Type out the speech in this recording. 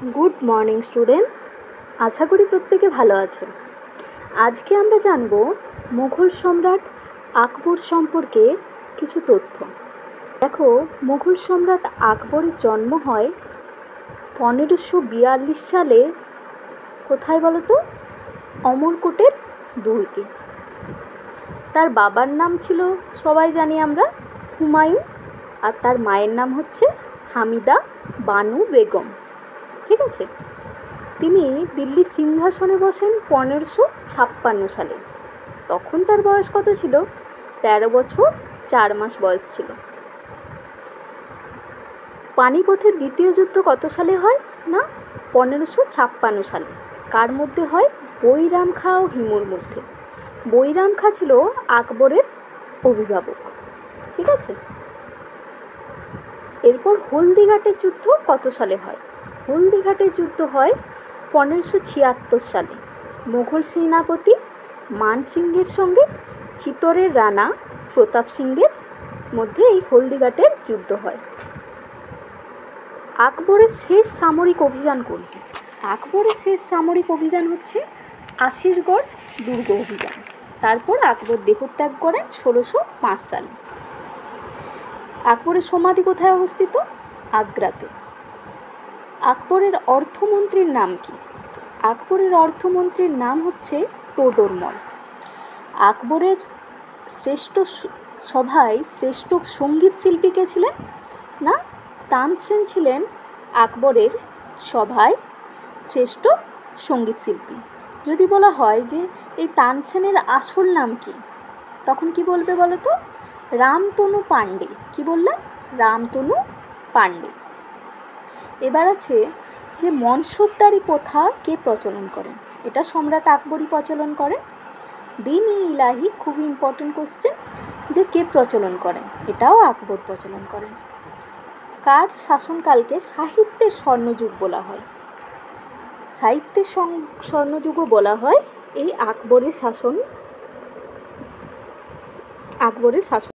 Good morning students, আশা করি প্রত্যেকে ভালো আছো। আজকে আমরা জানব মুঘল সম্রাট আকবর সম্পর্কে কিছু তথ্য। দেখো, মুঘল সম্রাট আকবরের জন্ম হয় 1542 সালে। কোথায় বলো তো? অমরকোটের দুর্গে। তার বাবার নাম ছিল, সবাই জানি আমরা, হুমায়ুন, আর তার মায়ের নাম হচ্ছে হামিদা বানু বেগম। ঠিক আছে। তিনি দিল্লির সিংহাসনে বসেন 1556 সালে। তখন তার বয়স কত ছিল? 13 বছর 4 মাস বয়স ছিল। পানিপথের দ্বিতীয় যুদ্ধ কত সালে হয়? না, 1556 সালে। কার মধ্যে হয়? বৈরাম খাঁ ও হিমুর মধ্যে। বৈরাম খাঁ ছিল আকবরের অভিভাবক। ঠিক আছে। এরপর হলদিঘাটের যুদ্ধ কত সালে হয়? হলদিঘাটের যুদ্ধ হয় 1576 সালে। মুঘল সেনাপতি মান সিংহের সঙ্গে চিতোরের রানা প্রতাপ সিংহের মধ্যে এই হলদিঘাটের যুদ্ধ হয়। আকবরের শেষ সামরিক অভিযান কোনটি? আকবরের শেষ সামরিক অভিযান হচ্ছে আসিরগড় দুর্গ অভিযান। তারপর আকবর দেহত্যাগ করেন 1605 সালে। আকবরের সমাধি কোথায় অবস্থিত? আগ্রাতে। আকবরের অর্থমন্ত্রীর নাম কি? আকবরের অর্থমন্ত্রীর নাম হচ্ছে টোডরমল। আকবরের শ্রেষ্ঠ সভায় শ্রেষ্ঠ সঙ্গীত শিল্পী কে ছিলেন? না, তানসেন ছিলেন আকবরের সভায় শ্রেষ্ঠ সঙ্গীত শিল্পী। যদি বলা হয় যে এই তানসেনের আসল নাম কি, তখন কি বলবে বলো তো? রামতনু পাণ্ডে। কি বললাম? রামতনু পাণ্ডে। এবার আছে যে মনসবদারি প্রথা কে প্রচলন করেন? এটা সম্রাট আকবরই প্রচলন করেন। দিন-ই-ইলাহি, খুবই ইম্পর্টেন্ট কোশ্চেন, যে কে প্রচলন করেন? এটাও আকবর প্রচলন করেন। কার শাসনকালকে সাহিত্যের স্বর্ণযুগ বলা হয়? সাহিত্যের স্বর্ণযুগও বলা হয় এই আকবরের শাসন।